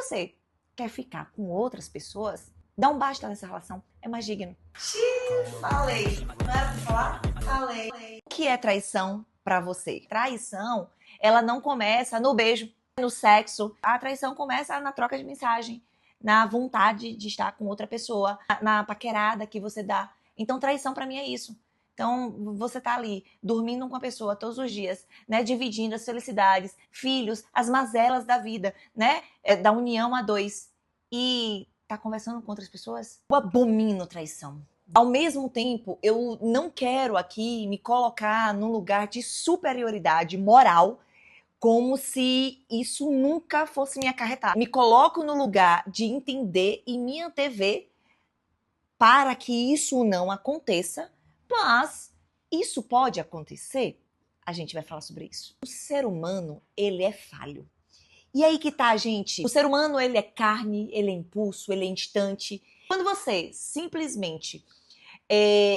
você quer ficar com outras pessoas, dá um basta nessa relação, é mais digno. Falei. Não era pra falar? Falei. O que é traição pra você? Traição, ela não começa no beijo, no sexo. A traição começa na troca de mensagem, na vontade de estar com outra pessoa, na paquerada que você dá. Então, traição pra mim é isso. Então, você tá ali, dormindo com a pessoa todos os dias, né? Dividindo as felicidades, filhos, as mazelas da vida, né? Da união a dois. E tá conversando com outras pessoas? Eu abomino traição. Ao mesmo tempo, eu não quero aqui me colocar num lugar de superioridade moral, como se isso nunca fosse me acarretar. Me coloco no lugar de entender e me antever para que isso não aconteça, mas isso pode acontecer? A gente vai falar sobre isso. O ser humano, ele é falho. E aí que tá, gente? O ser humano, ele é carne, ele é impulso, ele é instante. Quando você simplesmente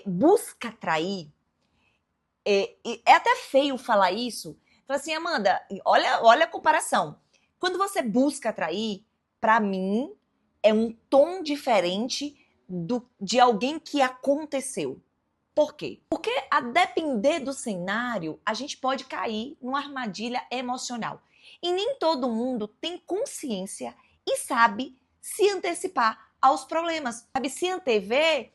busca atrair, é até feio falar isso. Fala assim, Amanda, olha a comparação. Quando você busca atrair, pra mim, é um tom diferente de alguém que aconteceu. Por quê? Porque a depender do cenário, a gente pode cair numa armadilha emocional. E nem todo mundo tem consciência e sabe se antecipar aos problemas, sabe se antever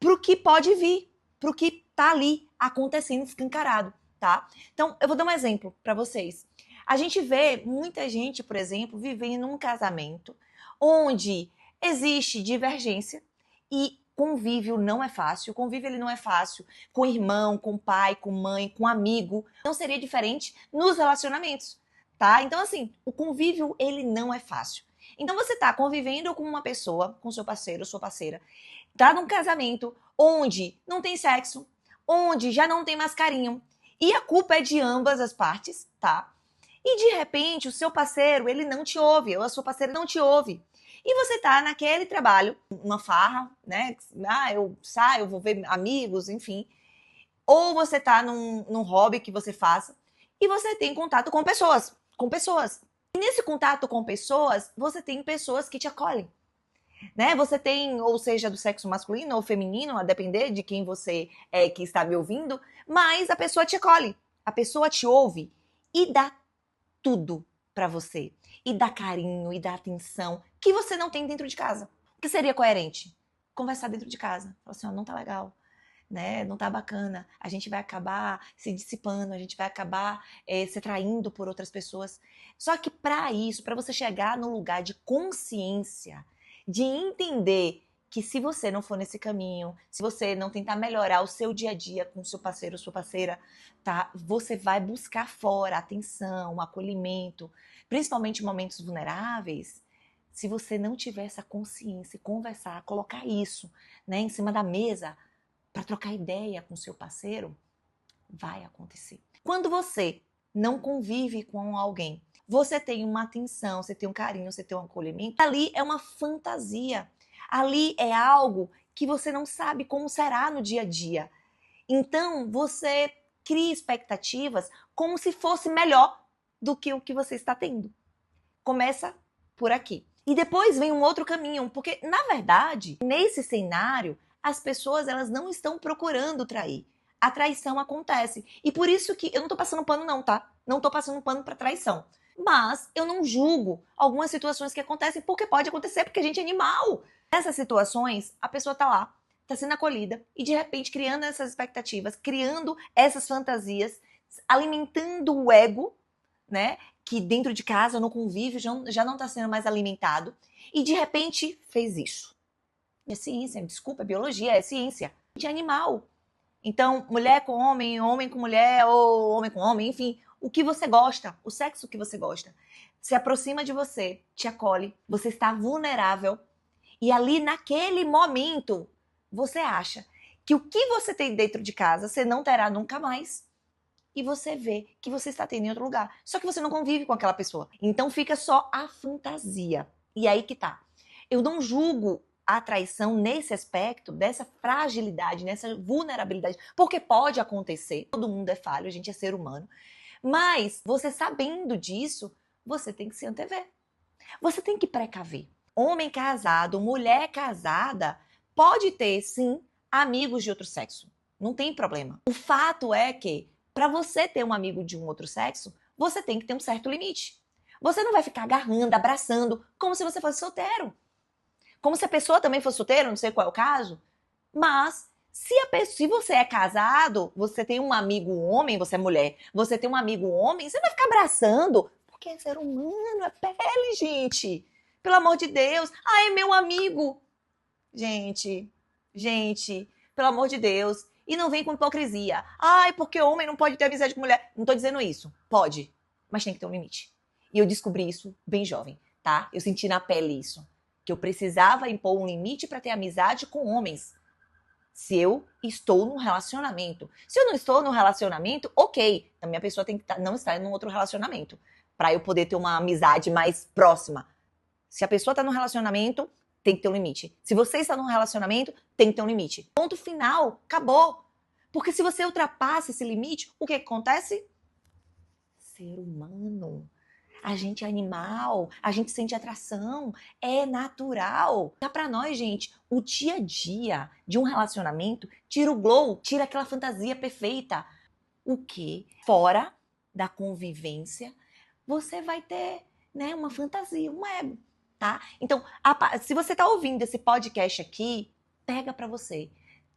pro que pode vir, pro que tá ali acontecendo escancarado, tá? Então, eu vou dar um exemplo para vocês. A gente vê muita gente, por exemplo, vivendo num casamento onde existe divergência e convívio não é fácil. O convívio ele não é fácil com irmão, com pai, com mãe, com amigo. Não seria diferente nos relacionamentos, tá? Então, assim, o convívio ele não é fácil. Então, você tá convivendo com uma pessoa, com seu parceiro, sua parceira, tá num casamento onde não tem sexo, onde já não tem mais carinho, e a culpa é de ambas as partes, tá? E de repente o seu parceiro, ele não te ouve, ou a sua parceira não te ouve. E você tá naquele trabalho, uma farra, né? Eu saio, eu vou ver amigos, enfim. Ou você tá num hobby que você faça, e você tem contato com pessoas, E nesse contato com pessoas, você tem pessoas que te acolhem. Né? Você tem, ou seja, do sexo masculino ou feminino, a depender de quem você é que está me ouvindo, mas a pessoa te acolhe, a pessoa te ouve e dá tudo para você. E dá carinho, e dá atenção que você não tem dentro de casa. O que seria coerente? Conversar dentro de casa. Falar assim, ó, não tá legal, né? Não tá bacana. A gente vai acabar se dissipando, a gente vai acabar se traindo por outras pessoas. Só que para isso, para você chegar num lugar de consciência, de entender que se você não for nesse caminho, se você não tentar melhorar o seu dia a dia com o seu parceiro ou sua parceira, tá? Você vai buscar fora atenção, acolhimento, principalmente em momentos vulneráveis. Se você não tiver essa consciência, conversar, colocar isso, né, em cima da mesa para trocar ideia com o seu parceiro, vai acontecer. Quando você não convive com alguém, você tem uma atenção, você tem um carinho, você tem um acolhimento, ali é uma fantasia. Ali é algo que você não sabe como será no dia a dia. Então, você cria expectativas como se fosse melhor do que o que você está tendo. Começa por aqui. E depois vem um outro caminho, porque, na verdade, nesse cenário, as pessoas elas não estão procurando trair. A traição acontece. E por isso que eu não tô passando pano não, tá? Não tô passando pano pra traição. Mas eu não julgo algumas situações que acontecem, porque pode acontecer, porque a gente é animal. Nessas situações, a pessoa tá lá, tá sendo acolhida e de repente criando essas expectativas, criando essas fantasias, alimentando o ego, né? Que dentro de casa, no convívio, já não tá sendo mais alimentado. E de repente fez isso. É ciência, desculpa, é biologia, é ciência. De animal. Então, mulher com homem, homem com mulher, ou homem com homem, enfim, o que você gosta, o sexo que você gosta, se aproxima de você, te acolhe, você está vulnerável, e ali naquele momento, você acha que o que você tem dentro de casa, você não terá nunca mais, e você vê que você está tendo em outro lugar. Só que você não convive com aquela pessoa. Então fica só a fantasia. E aí que tá. Eu não julgo a traição nesse aspecto, dessa fragilidade, nessa vulnerabilidade, porque pode acontecer, todo mundo é falho, a gente é ser humano, mas você sabendo disso, você tem que se antever. Você tem que precaver. Homem casado, mulher casada, pode ter, sim, amigos de outro sexo. Não tem problema. O fato é que, para você ter um amigo de um outro sexo, você tem que ter um certo limite. Você não vai ficar agarrando, abraçando, como se você fosse solteiro. Como se a pessoa também fosse solteira, não sei qual é o caso. Mas, se você é casado, você tem um amigo homem, você é mulher, você tem um amigo homem, você vai ficar abraçando, porque é ser humano, é pele, gente. Pelo amor de Deus. Ai, é meu amigo. Gente, pelo amor de Deus. E não vem com hipocrisia. Ai, porque homem não pode ter amizade com mulher. Não tô dizendo isso. Pode, mas tem que ter um limite. E eu descobri isso bem jovem, tá? Eu senti na pele isso. Que eu precisava impor um limite para ter amizade com homens. Se eu estou num relacionamento. Se eu não estou num relacionamento, ok. A minha pessoa tem que não estar num outro relacionamento. Para eu poder ter uma amizade mais próxima. Se a pessoa está num relacionamento, tem que ter um limite. Se você está num relacionamento, tem que ter um limite. Ponto final. Acabou. Porque se você ultrapassa esse limite, o que acontece? Ser humano. A gente é animal, a gente sente atração, é natural. Dá pra nós, gente, o dia a dia de um relacionamento tira o glow, tira aquela fantasia perfeita. O que? Fora da convivência, você vai ter, né, uma fantasia, um ego, tá? Então, se você tá ouvindo esse podcast aqui, pega pra você.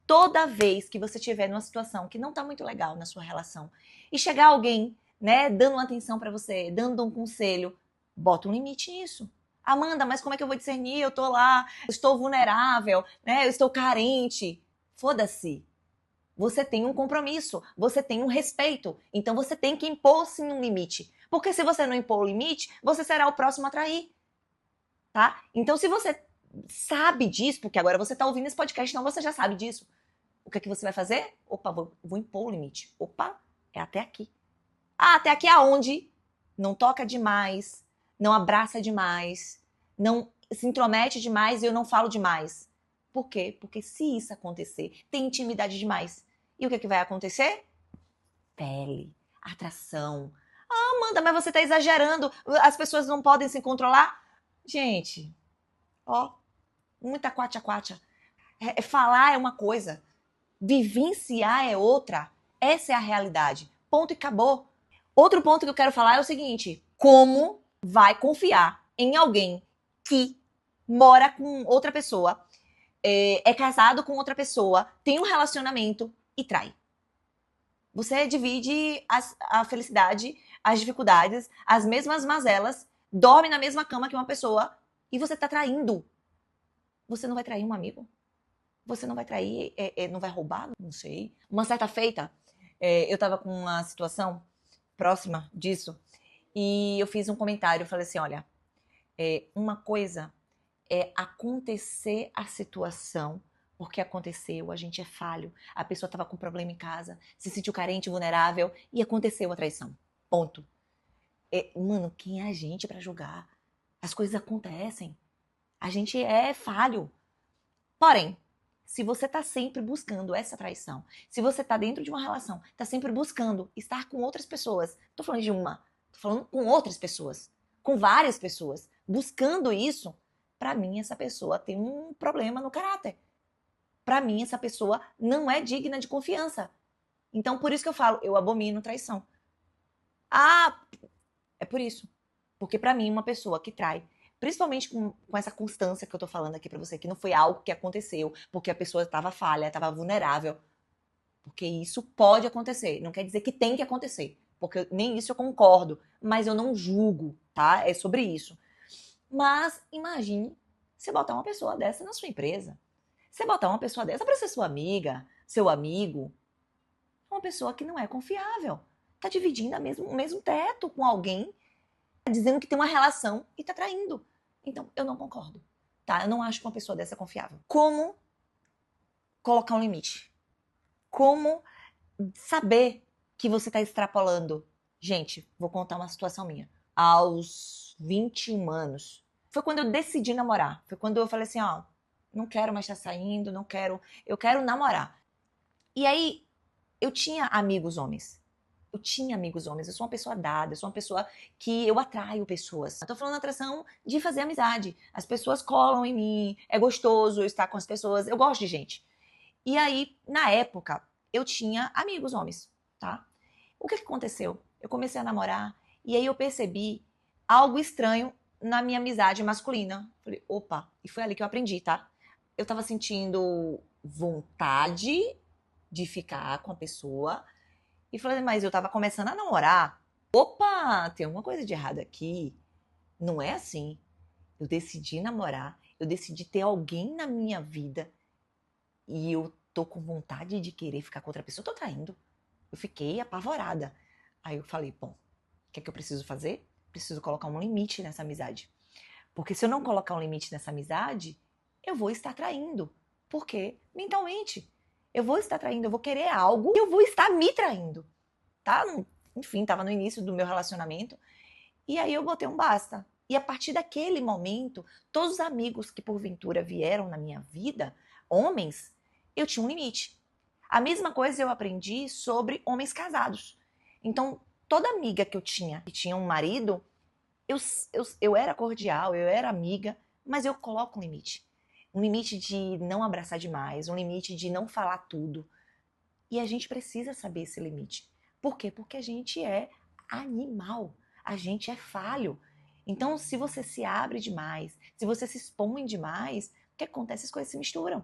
Toda vez que você estiver numa situação que não tá muito legal na sua relação e chegar alguém, né, dando uma atenção pra você, dando um conselho, bota um limite nisso. Amanda, mas como é que eu vou discernir? Eu tô lá, eu estou vulnerável, né? Eu estou carente. Foda-se. Você tem um compromisso, você tem um respeito. Então você tem que impor sim um limite. Porque se você não impor o limite, você será o próximo a trair. Tá? Então se você sabe disso, porque agora você tá ouvindo esse podcast, então você já sabe disso. O que é que você vai fazer? Opa, vou impor o limite. Opa, é até aqui. Ah, até aqui aonde? Não toca demais, não abraça demais, não se intromete demais e eu não falo demais. Por quê? Porque se isso acontecer, tem intimidade demais. E o que vai acontecer? Pele, atração. Ah, Amanda, mas você tá exagerando. As pessoas não podem se controlar? Gente, ó, muita quatia-quatia. Falar é uma coisa, vivenciar é outra. Essa é a realidade. Ponto e acabou. Outro ponto que eu quero falar é o seguinte: como vai confiar em alguém que mora com outra pessoa, é casado com outra pessoa, tem um relacionamento e trai? Você divide a felicidade, as dificuldades, as mesmas mazelas, dorme na mesma cama que uma pessoa e você tá traindo. Você não vai trair um amigo? Você não vai trair, não vai roubar? Não sei. Uma certa feita, eu tava com uma situação próxima disso, e eu fiz um comentário, eu falei assim, olha, uma coisa é acontecer a situação, porque aconteceu, a gente é falho, a pessoa estava com problema em casa, se sentiu carente, vulnerável, e aconteceu a traição. Ponto. Mano, quem é a gente para julgar? As coisas acontecem. A gente é falho. Porém, se você tá sempre buscando essa traição, se você tá dentro de uma relação, tá sempre buscando estar com outras pessoas, tô falando de uma, tô falando com outras pessoas, com várias pessoas, buscando isso, pra mim essa pessoa tem um problema no caráter. Pra mim essa pessoa não é digna de confiança. Então por isso que eu falo, eu abomino traição. Ah, é por isso. Porque pra mim uma pessoa que trai, principalmente com essa constância que eu tô falando aqui pra você, que não foi algo que aconteceu porque a pessoa estava falha, estava vulnerável. Porque isso pode acontecer. Não quer dizer que tem que acontecer. Porque nem isso eu concordo. Mas eu não julgo, tá? É sobre isso. Mas imagine você botar uma pessoa dessa na sua empresa. Você botar uma pessoa dessa pra ser sua amiga, seu amigo. Uma pessoa que não é confiável. Tá dividindo o mesmo teto com alguém, tá dizendo que tem uma relação e tá traindo. Então, eu não concordo, tá? Eu não acho que uma pessoa dessa é confiável. Como colocar um limite? Como saber que você tá extrapolando? Gente, vou contar uma situação minha. Aos 21 anos, foi quando eu decidi namorar. Foi quando eu falei assim, ó, não quero mais estar saindo, não quero, eu quero namorar. E aí, eu tinha amigos homens. Eu tinha amigos homens, eu sou uma pessoa dada, eu sou uma pessoa que eu atraio pessoas. Eu tô falando atração de fazer amizade. As pessoas colam em mim, é gostoso estar com as pessoas, eu gosto de gente. E aí, na época, eu tinha amigos homens, tá? O que aconteceu? Eu comecei a namorar e aí eu percebi algo estranho na minha amizade masculina. Falei, opa, e foi ali que eu aprendi, tá? Eu tava sentindo vontade de ficar com a pessoa e falei, mas eu tava começando a namorar. Opa, tem alguma coisa de errado aqui. Não é assim. Eu decidi namorar, eu decidi ter alguém na minha vida e eu tô com vontade de querer ficar com outra pessoa, eu tô traindo. Eu fiquei apavorada. Aí eu falei, bom, o que é que eu preciso fazer? Preciso colocar um limite nessa amizade. Porque se eu não colocar um limite nessa amizade, eu vou estar traindo. Porque, mentalmente, eu vou estar traindo, eu vou querer algo e eu vou estar me traindo. Tá? Enfim, tava no início do meu relacionamento. E aí eu botei um basta. E a partir daquele momento, todos os amigos que porventura vieram na minha vida, homens, eu tinha um limite. A mesma coisa eu aprendi sobre homens casados. Então, toda amiga que eu tinha, que tinha um marido, eu era cordial, eu era amiga, mas eu coloco um limite. Um limite de não abraçar demais, um limite de não falar tudo. E a gente precisa saber esse limite. Por quê? Porque a gente é animal, a gente é falho. Então, se você se abre demais, se você se expõe demais, o que acontece? As coisas se misturam.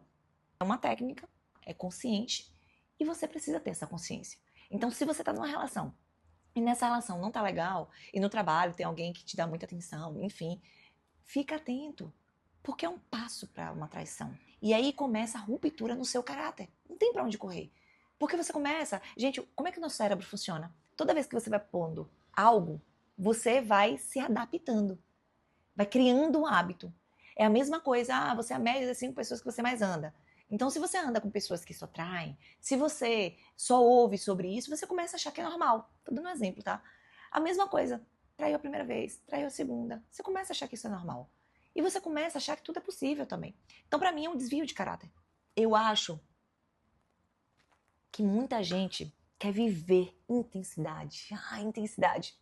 É uma técnica, é consciente, e você precisa ter essa consciência. Então, se você está numa relação, e nessa relação não tá legal, e no trabalho tem alguém que te dá muita atenção, enfim, fica atento, porque é um passo para uma traição. E aí começa a ruptura no seu caráter. Não tem para onde correr. Porque você começa... Gente, como é que o nosso cérebro funciona? Toda vez que você vai pondo algo, você vai se adaptando. Vai criando um hábito. É a mesma coisa, você é a média das 5 pessoas que você mais anda. Então, se você anda com pessoas que só traem, se você só ouve sobre isso, você começa a achar que é normal. Tô dando um exemplo, tá? A mesma coisa. Traiu a primeira vez, traiu a segunda. Você começa a achar que isso é normal. E você começa a achar que tudo é possível também. Então, pra mim, é um desvio de caráter. Eu acho que muita gente quer viver intensidade. Intensidade.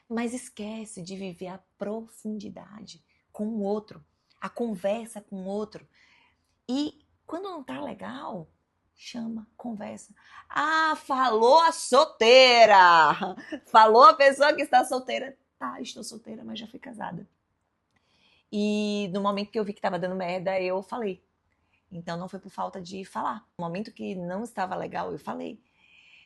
Mas esquece de viver a profundidade com o outro, a conversa com o outro. E quando não tá legal, chama, conversa. Falou a solteira! Falou a pessoa que está solteira. Tá, estou solteira, mas já fui casada. E no momento que eu vi que tava dando merda, eu falei. Então não foi por falta de falar. No momento que não estava legal, eu falei.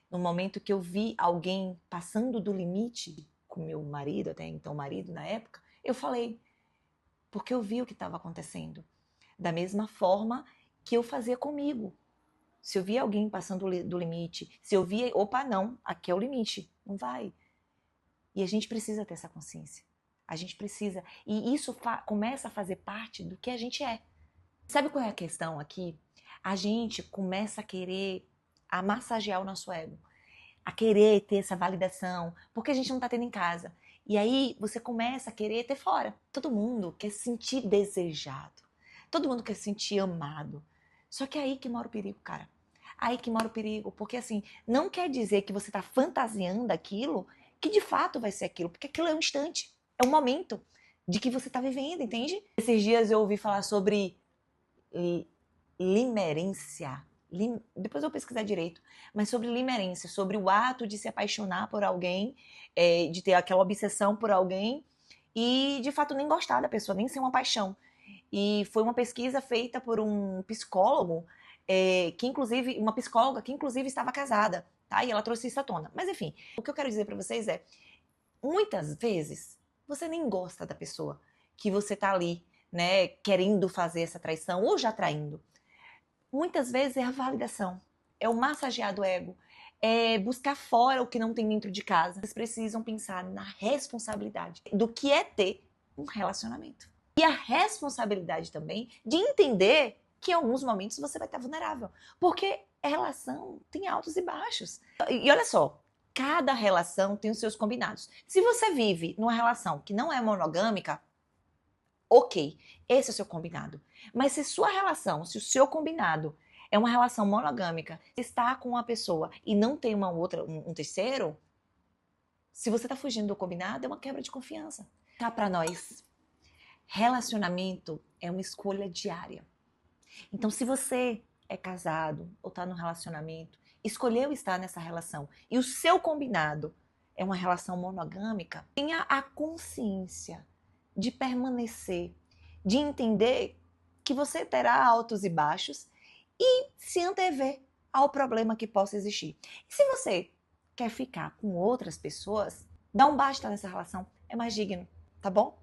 No momento que eu vi alguém passando do limite com meu marido, até então marido na época, eu falei. Porque eu vi o que estava acontecendo. Da mesma forma que eu fazia comigo. Se eu via alguém passando do limite, se eu via, opa, não, aqui é o limite, não vai. E a gente precisa ter essa consciência. A gente precisa. E isso começa a fazer parte do que a gente é. Sabe qual é a questão aqui? A gente começa a querer massagear o nosso ego. A querer ter essa validação, porque a gente não tá tendo em casa. E aí você começa a querer ter fora. Todo mundo quer se sentir desejado. Todo mundo quer se sentir amado. Só que é aí que mora o perigo, cara. Aí que mora o perigo, porque assim, não quer dizer que você tá fantasiando aquilo, que de fato vai ser aquilo, porque aquilo é um instante, é um momento de que você tá vivendo, entende? Esses dias eu ouvi falar sobre limerência. Depois eu vou pesquisar direito, mas sobre limerência, sobre o ato de se apaixonar por alguém, de ter aquela obsessão por alguém e de fato nem gostar da pessoa, nem ser uma paixão. E foi uma pesquisa feita por um psicólogo, uma psicóloga que inclusive estava casada, tá? E ela trouxe isso à tona. Mas enfim, o que eu quero dizer para vocês é, muitas vezes você nem gosta da pessoa que você tá ali, né, querendo fazer essa traição ou já traindo. Muitas vezes é a validação, é o massagear do ego, é buscar fora o que não tem dentro de casa. Vocês precisam pensar na responsabilidade do que é ter um relacionamento. E a responsabilidade também de entender que em alguns momentos você vai estar vulnerável. Porque a relação tem altos e baixos. E olha só, cada relação tem os seus combinados. Se você vive numa relação que não é monogâmica, ok, esse é o seu combinado. Mas se sua relação, se o seu combinado é uma relação monogâmica. Estar com uma pessoa e não ter uma outra, um terceiro, se você tá fugindo do combinado, é uma quebra de confiança. Tá, pra nós, relacionamento é uma escolha diária. Então, se você é casado ou tá num relacionamento, escolheu estar nessa relação e o seu combinado é uma relação monogâmica, tenha a consciência de permanecer, de entender que você terá altos e baixos e se antever ao problema que possa existir. E se você quer ficar com outras pessoas, dá um basta nessa relação, é mais digno, tá bom?